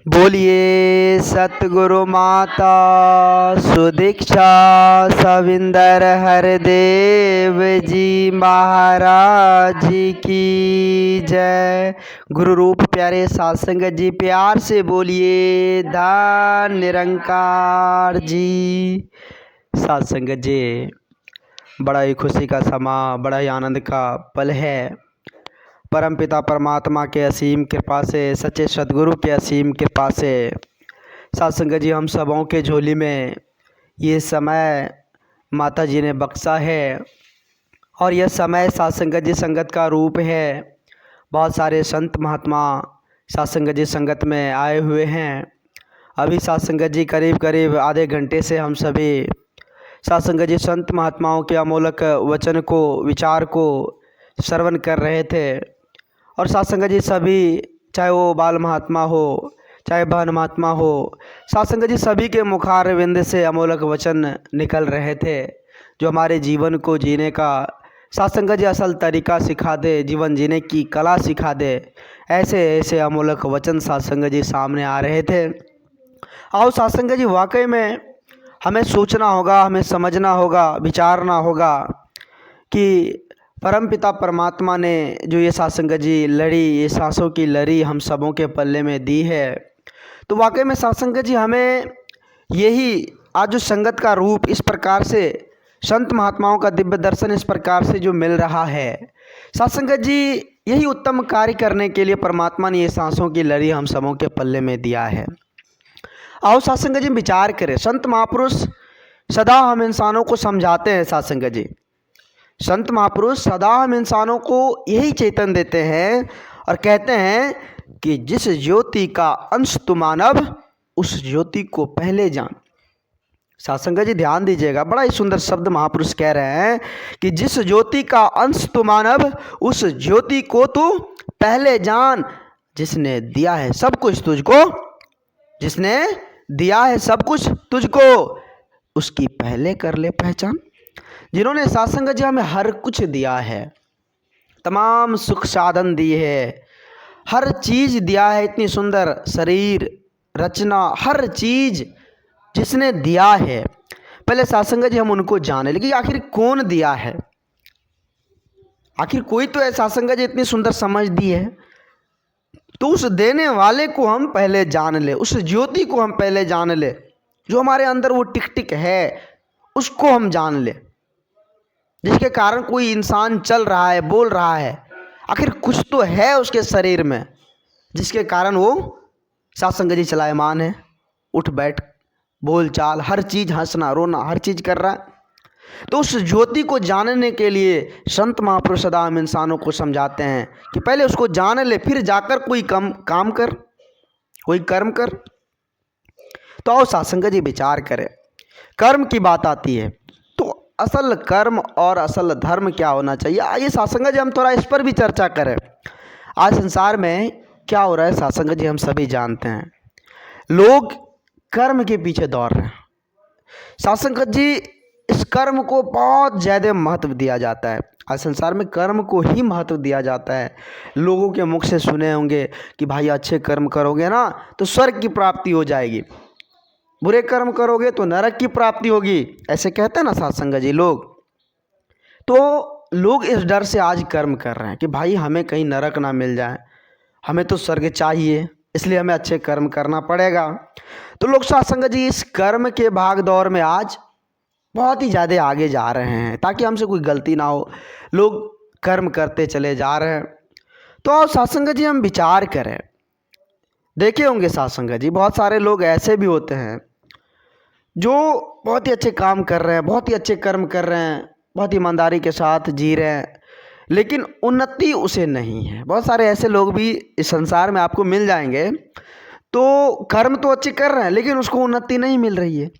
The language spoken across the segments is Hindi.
बोलिए सतगुरु माता सुदीक्षा सविंदर हरदेव जी महाराज जी की जय। गुरु रूप प्यारे साध संगत जी प्यार से बोलिए धन निरंकार जी। साध संगत जी, बड़ा ही खुशी का समा, बड़ा ही आनंद का पल है। परमपिता परमात्मा के असीम कृपा से, सच्चे सदगुरु के असीम कृपा से साध संगत जी हम सबों के झोली में ये समय माता जी ने बख्शा है। और यह समय साध संगत जी संगत का रूप है। बहुत सारे संत महात्मा साध संगत जी संगत में आए हुए हैं। अभी साध संगत जी करीब करीब आधे घंटे से हम सभी साध संगत जी संत महात्माओं के अमोलक वचन को, विचार को श्रवण कर रहे थे। और साध संगत जी सभी, चाहे वो बाल महात्मा हो, चाहे बहन महात्मा हो, साध संगत जी सभी के मुखार विंद से अमोलक वचन निकल रहे थे जो हमारे जीवन को जीने का साध संगत जी असल तरीका सिखा दे, जीवन जीने की कला सिखा दे। ऐसे ऐसे अमोलक वचन साध संगत जी सामने आ रहे थे। आओ साध संगत जी, वाकई में हमें सोचना होगा, हमें समझना होगा, विचारना होगा कि परमपिता परमात्मा ने जो ये साध संगत जी लड़ी, ये सांसों की लड़ी हम सबों के पल्ले में दी है, तो वाकई में साध संगत जी हमें यही आज जो संगत का रूप इस प्रकार से, संत महात्माओं का दिव्य दर्शन इस प्रकार से जो मिल रहा है, साध संगत जी यही उत्तम कार्य करने के लिए परमात्मा ने ये सांसों की लड़ी हम सबों के पल्ले में दिया है। आओ साध संगत जी विचार करें। संत महापुरुष सदा हम इंसानों को समझाते हैं। साध संगत जी, संत महापुरुष सदा हम इंसानों को यही चेतन देते हैं और कहते हैं कि जिस ज्योति का अंश तू मानव, उस ज्योति को पहले जान। साध संगत जी ध्यान दीजिएगा, बड़ा ही सुंदर शब्द महापुरुष कह रहे हैं कि जिस ज्योति का अंश तू मानव, उस ज्योति को तू पहले जान। जिसने दिया है सब कुछ तुझको, जिसने दिया है सब कुछ तुझको, उसकी पहले कर ले पहचान। जिन्होंने साध संगत जी हमें हर कुछ दिया है, तमाम सुख साधन दिए है, हर चीज़ दिया है, इतनी सुंदर शरीर रचना, हर चीज़ जिसने दिया है, पहले साध संगत जी हम उनको जाने। लेकिन आखिर कौन दिया है? आखिर कोई तो है। साध संगत जी इतनी सुंदर समझ दी है, तो उस देने वाले को हम पहले जान ले, उस ज्योति को हम पहले जान ले, जो हमारे अंदर वो टिक टिक है उसको हम जान ले, जिसके कारण कोई इंसान चल रहा है, बोल रहा है। आखिर कुछ तो है उसके शरीर में जिसके कारण वो साध संगत जी चलायमान है, उठ बैठ, बोल चाल, हर चीज़, हंसना रोना, हर चीज़ कर रहा है। तो उस ज्योति को जानने के लिए संत महापुरुष सदा हम इंसानों को समझाते हैं कि पहले उसको जान ले, फिर जाकर कोई काम कर, कोई कर्म कर। तो आओ साध संगत जी विचार करें। कर्म की बात आती है तो असल कर्म और असल धर्म क्या होना चाहिए, आइए साध संगत जी हम थोड़ा इस पर भी चर्चा करें। आज संसार में क्या हो रहा है साध संगत जी हम सभी जानते हैं। लोग कर्म के पीछे दौड़ रहे हैं। साध संगत जी इस कर्म को बहुत ज़्यादा महत्व दिया जाता है। आज संसार में कर्म को ही महत्व दिया जाता है। लोगों के मुख से सुने होंगे कि भाई अच्छे कर्म करोगे ना तो स्वर्ग की प्राप्ति हो जाएगी, बुरे कर्म करोगे तो नरक की प्राप्ति होगी, ऐसे कहते हैं ना साध संगत जी लोग। तो लोग इस डर से आज कर्म कर रहे हैं कि भाई हमें कहीं नरक ना मिल जाए, हमें तो स्वर्ग चाहिए, इसलिए हमें अच्छे कर्म करना पड़ेगा। तो लोग साध संगत जी इस कर्म के भाग दौड़ में आज बहुत ही ज़्यादा आगे जा रहे हैं ताकि हमसे कोई गलती ना हो। लोग कर्म करते चले जा रहे हैं। तो आओ साध संगत जी हम विचार करें। देखे होंगे साध संगत जी बहुत सारे लोग ऐसे भी होते हैं जो बहुत ही अच्छे काम कर रहे हैं, बहुत ही अच्छे कर्म कर रहे हैं, बहुत ईमानदारी के साथ जी रहे हैं, लेकिन उन्नति उसे नहीं है। बहुत सारे ऐसे लोग भी इस संसार में आपको मिल जाएंगे, तो कर्म तो अच्छे कर रहे हैं लेकिन उसको उन्नति नहीं मिल रही है।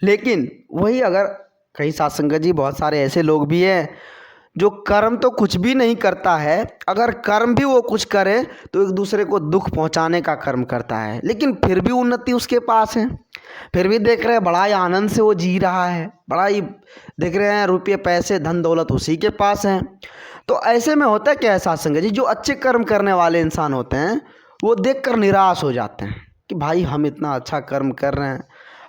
लेकिन वही अगर कई साध संगत जी बहुत सारे ऐसे लोग भी हैं जो कर्म तो कुछ भी नहीं करता है, अगर कर्म भी वो कुछ करे तो एक दूसरे को दुख पहुंचाने का कर्म करता है, लेकिन फिर भी उन्नति उसके पास है, फिर भी देख रहे हैं बड़ा ही आनंद से वो जी रहा है, बड़ा ही देख रहे हैं रुपये पैसे धन दौलत उसी के पास हैं। तो ऐसे में होता है क्या है साध संगत जी, जो अच्छे कर्म करने वाले इंसान होते हैं वो देखकर निराश हो जाते हैं। कि भाई हम इतना अच्छा कर्म कर रहे हैं,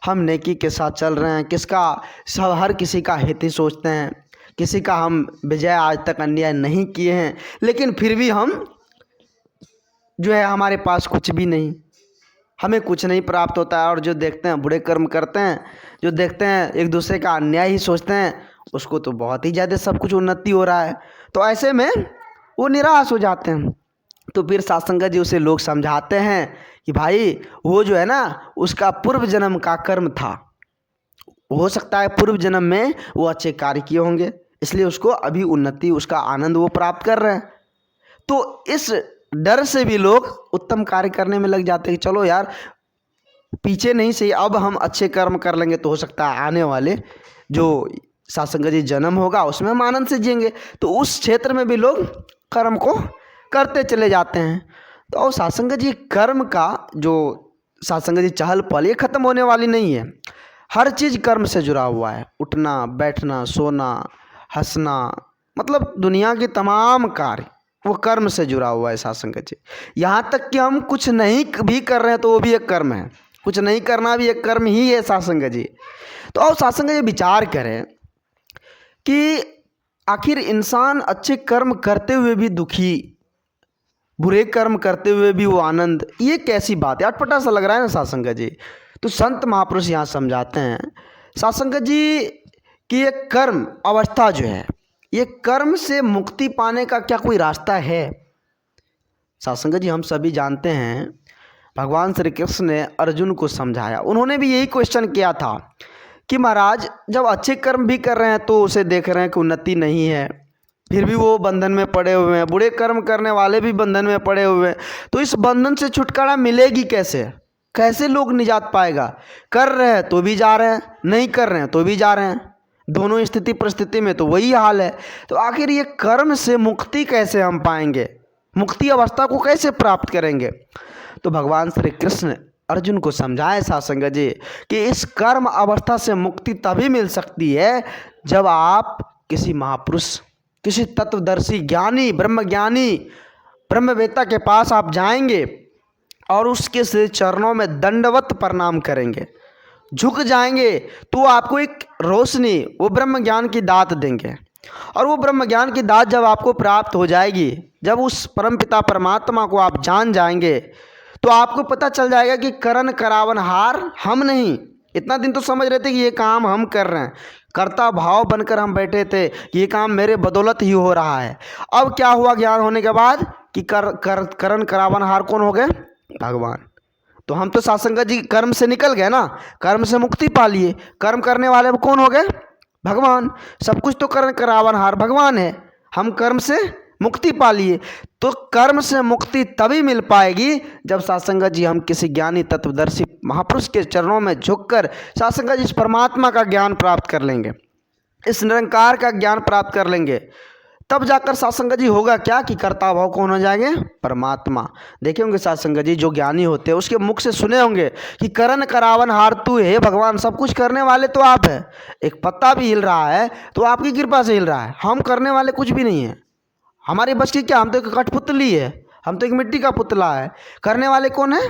हम नेकी के साथ चल रहे हैं, किसका सब हर किसी का हित ही सोचते हैं, किसी का हम विजय आज तक अन्याय नहीं किए हैं, लेकिन फिर भी हम जो है हमारे पास कुछ भी नहीं, हमें कुछ नहीं प्राप्त होता है। और जो देखते हैं बुरे कर्म करते हैं, जो देखते हैं एक दूसरे का अन्याय ही सोचते हैं, उसको तो बहुत ही ज़्यादा सब कुछ उन्नति हो रहा है। तो ऐसे में वो निराश हो जाते हैं। तो फिर सत्संग जी उसे लोग समझाते हैं कि भाई वो जो है ना उसका पूर्व जन्म का कर्म था, हो सकता है पूर्व जन्म में वो अच्छे कार्य किए होंगे, इसलिए उसको अभी उन्नति, उसका आनंद वो प्राप्त कर रहे हैं। तो इस डर से भी लोग उत्तम कार्य करने में लग जाते हैं कि चलो यार पीछे नहीं सही, अब हम अच्छे कर्म कर लेंगे तो हो सकता है आने वाले जो सत्संग जी जन्म होगा उसमें हम आनंद से जिएंगे। तो उस क्षेत्र में भी लोग कर्म को करते चले जाते हैं। तो सत्संग जी कर्म का जो सत्संग जी चहल पहल ये ख़त्म होने वाली नहीं है। हर चीज़ कर्म से जुड़ा हुआ है, उठना बैठना सोना हंसना, मतलब दुनिया के तमाम कार्य वो कर्म से जुड़ा हुआ है सत्संग जी। यहाँ तक कि हम कुछ नहीं भी कर रहे हैं तो वो भी एक कर्म है, कुछ नहीं करना भी एक कर्म ही है सत्संग जी। तो अब सत्संग जी विचार करें कि आखिर इंसान अच्छे कर्म करते हुए भी दुखी, बुरे कर्म करते हुए भी वो आनंद, ये कैसी बात है, अटपटा सा लग रहा है ना सत्संग जी। तो संत महापुरुष यहाँ समझाते हैं सत्संग जी कि ये कर्म अवस्था जो है, ये कर्म से मुक्ति पाने का क्या कोई रास्ता है। सत्संग जी हम सभी जानते हैं भगवान श्री कृष्ण ने अर्जुन को समझाया, उन्होंने भी यही क्वेश्चन किया था कि महाराज जब अच्छे कर्म भी कर रहे हैं तो उसे देख रहे हैं कि उन्नति नहीं है, फिर भी वो बंधन में पड़े हुए हैं, बुरे कर्म करने वाले भी बंधन में पड़े हुए हैं, तो इस बंधन से छुटकारा मिलेगी कैसे, कैसे लोग निजात पाएगा। कर रहे हैं तो भी जा रहे हैं, नहीं कर रहे हैं तो भी जा रहे हैं, दोनों स्थिति परिस्थिति में तो वही हाल है। तो आखिर ये कर्म से मुक्ति कैसे हम पाएंगे, मुक्ति अवस्था को कैसे प्राप्त करेंगे। तो भगवान श्री कृष्ण अर्जुन को समझाए सत्संग जी कि इस कर्म अवस्था से मुक्ति तभी मिल सकती है जब आप किसी महापुरुष, किसी तत्वदर्शी ज्ञानी ब्रह्मज्ञानी ब्रह्मवेत्ता के पास आप जाएंगे और उसके से चरणों में दंडवत प्रणाम करेंगे, झुक जाएंगे, तो आपको एक रोशनी, वो ब्रह्म ज्ञान की दात देंगे। और वो ब्रह्म ज्ञान की दात जब आपको प्राप्त हो जाएगी, जब उस परमपिता परमात्मा को आप जान जाएंगे, तो आपको पता चल जाएगा कि करण करावनहार हम नहीं। इतना दिन तो समझ रहे थे कि ये काम हम कर रहे हैं, कर्ता भाव बनकर हम बैठे थे कि ये काम मेरे बदौलत ही हो रहा है। अब क्या हुआ ज्ञान होने के बाद कि करण करावनहार कौन हो गए, भगवान। तो हम तो सत्संग जी कर्म से निकल गए ना, कर्म से मुक्ति पा लिए, कर्म करने वाले अब कौन हो गए, भगवान। सब कुछ तो करण करावनहार भगवान है, हम कर्म से मुक्ति पा लिए। तो कर्म से मुक्ति तभी मिल पाएगी जब सत्संग जी हम किसी ज्ञानी तत्वदर्शी महापुरुष के चरणों में झुककर सत्संग जी इस परमात्मा का ज्ञान प्राप्त कर लेंगे, इस निरंकार का ज्ञान प्राप्त कर लेंगे। तब जाकर सत्संग जी होगा क्या कि कर्ता भाव कौन हो जाएंगे, परमात्मा। देखे होंगे सत्संग जी जो ज्ञानी होते हैं उसके मुख से सुने होंगे कि करण करावन हार तू है भगवान, सब कुछ करने वाले तो आप है, एक पत्ता भी हिल रहा है तो आपकी कृपा से हिल रहा है, हम करने वाले कुछ भी नहीं है, हमारे बस की क्या, हम तो एक कठपुतली है, हम तो एक मिट्टी का पुतला है। करने वाले कौन है,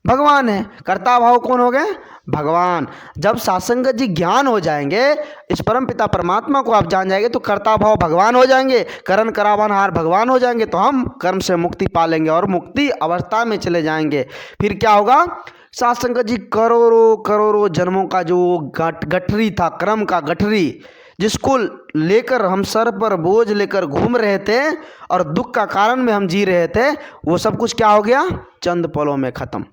भगवान है। कर्ता भाव कौन हो गए, भगवान। जब सत्संग जी ज्ञान हो जाएंगे, इस परम पिता परमात्मा को आप जान जाएंगे, तो कर्ता भाव भगवान हो जाएंगे, करण करावनहार भगवान हो जाएंगे, तो हम कर्म से मुक्ति पा लेंगे और मुक्ति अवस्था में चले जाएंगे। फिर क्या होगा, सत्संग जी करोड़ों करोड़ों जन्मों का जो गठरी था, कर्म का गठरी, जिसको लेकर हम सर पर बोझ लेकर घूम रहे थे और दुख का कारण में हम जी रहे थे, वो सब कुछ क्या हो गया, चंद पलों में खत्म,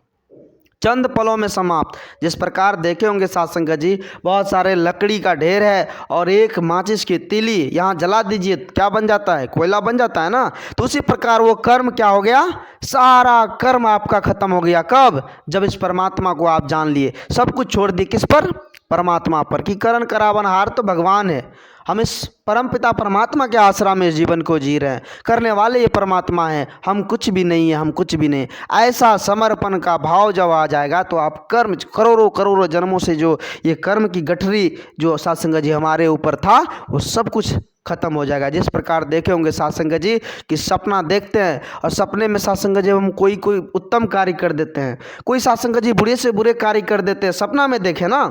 चंद पलों में समाप्त। जिस प्रकार देखे होंगे सत्संग जी, बहुत सारे लकड़ी का ढेर है और एक माचिस की तीली यहाँ जला दीजिए, क्या बन जाता है, कोयला बन जाता है ना। तो उसी प्रकार वो कर्म क्या हो गया, सारा कर्म आपका खत्म हो गया। कब, जब इस परमात्मा को आप जान लिए, सब कुछ छोड़ दिए, किस पर, परमात्मा पर, कि करण करावनहार तो भगवान है, हम इस परम पिता परमात्मा के आश्रय में इस जीवन को जी रहे हैं, करने वाले ये परमात्मा है, हम कुछ भी नहीं है, हम कुछ भी नहीं। ऐसा समर्पण का भाव जब आ जाएगा तो आप कर्म, करोड़ों करोड़ों जन्मों से जो ये कर्म की गठरी जो सत्संग जी हमारे ऊपर था, वो सब कुछ खत्म हो जाएगा। जिस प्रकार देखे होंगे साध संगत जी कि सपना देखते हैं और सपने में साध संगत जी हम कोई उत्तम कार्य कर देते हैं, कोई साध संगत जी बुरे से बुरे कार्य कर देते हैं, सपना में देखे ना,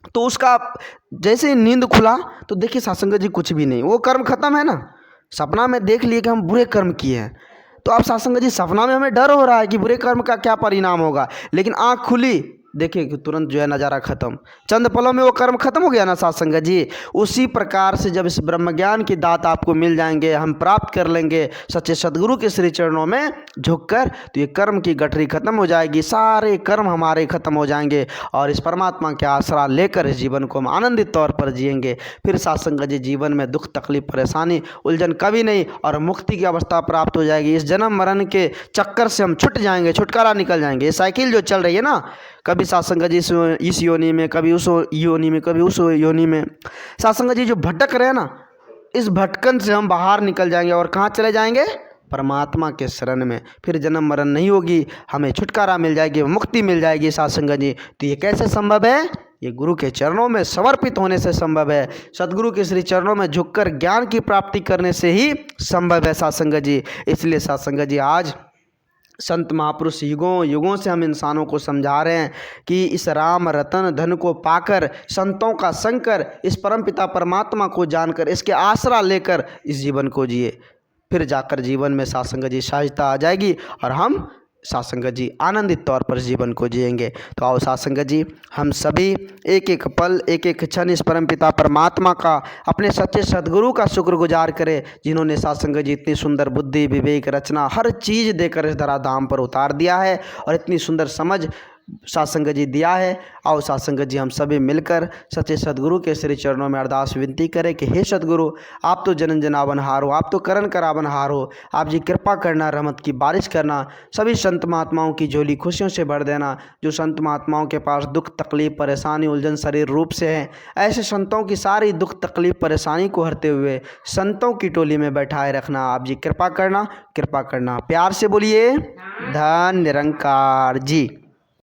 तो उसका जैसे ही नींद खुला तो देखिए साध संगत जी कुछ भी नहीं, वो कर्म खत्म है ना। सपना में देख लिए कि हम बुरे कर्म किए हैं, तो अब साध संगत जी सपना में हमें डर हो रहा है कि बुरे कर्म का क्या परिणाम होगा, लेकिन आँख खुली देखिए कि तुरंत जो है नज़ारा खत्म, चंद पलों में वो कर्म खत्म हो गया ना साध संगत जी। उसी प्रकार से जब इस ब्रह्म ज्ञान की दात आपको मिल जाएंगे, हम प्राप्त कर लेंगे सच्चे सदगुरु के श्री चरणों में झुककर, तो ये कर्म की गठरी खत्म हो जाएगी, सारे कर्म हमारे खत्म हो जाएंगे और इस परमात्मा के आसरा लेकर इस जीवन को हम आनंदित तौर पर जिएंगे। फिर साध संगत जी जीवन में दुख तकलीफ परेशानी उलझन कभी नहीं और मुक्ति की अवस्था प्राप्त हो जाएगी। इस जन्म मरण के चक्कर से हम छूट जाएंगे, छुटकारा निकल जाएंगे। ये साइकिल जो चल रही है ना, कभी साध संगत जी इस योनि में, कभी उस योनि में, कभी उस योनि में, साध संगत जी जो भटक रहे हैं ना, इस भटकन से हम बाहर निकल जाएंगे और कहाँ चले जाएंगे, परमात्मा के शरण में। फिर जन्म मरण नहीं होगी, हमें छुटकारा मिल जाएगी, मुक्ति मिल जाएगी साध संगत जी। तो ये कैसे संभव है, ये गुरु के चरणों में समर्पित होने से संभव है, सदगुरु के श्री चरणों में झुककर ज्ञान की प्राप्ति करने से ही संभव है साध संगत जी। इसलिए साध संगत जी आज संत महापुरुष युगों युगों से हम इंसानों को समझा रहे हैं कि इस राम रतन धन को पाकर, संतों का संग कर, इस परमपिता परमात्मा को जानकर, इसके आसरा लेकर इस जीवन को जिए, फिर जाकर जीवन में साध संगत जी सहजता आ जाएगी और हम साध संगत जी आनंदित तौर पर जीवन को जिएंगे। तो आओ साध संगत जी हम सभी एक एक पल एक एक क्षण इस परमपिता परमात्मा का, अपने सच्चे सदगुरु का शुक्रगुजार करें, जिन्होंने साध संगत जी इतनी सुंदर बुद्धि विवेक रचना हर चीज़ देकर इस धराधाम पर उतार दिया है और इतनी सुंदर समझ साध संगत जी दिया है। आओ साध संगत जी हम सभी मिलकर सच्चे सदगुरु के श्री चरणों में अरदास विनती करें कि हे सदगुरु, आप तो जनन जनावनहार हो, आप तो करण करावनहार हो, आप जी कृपा करना, रहमत की बारिश करना, सभी संत महात्माओं की झोली खुशियों से भर देना। जो संत महात्माओं के पास दुख तकलीफ परेशानी उलझन शरीर रूप से है, ऐसे संतों की सारी दुख तकलीफ परेशानी को हरते हुए संतों की टोली में बैठाए रखना। आप जी कृपा करना, कृपा करना। प्यार से बोलिए धन निरंकार जी।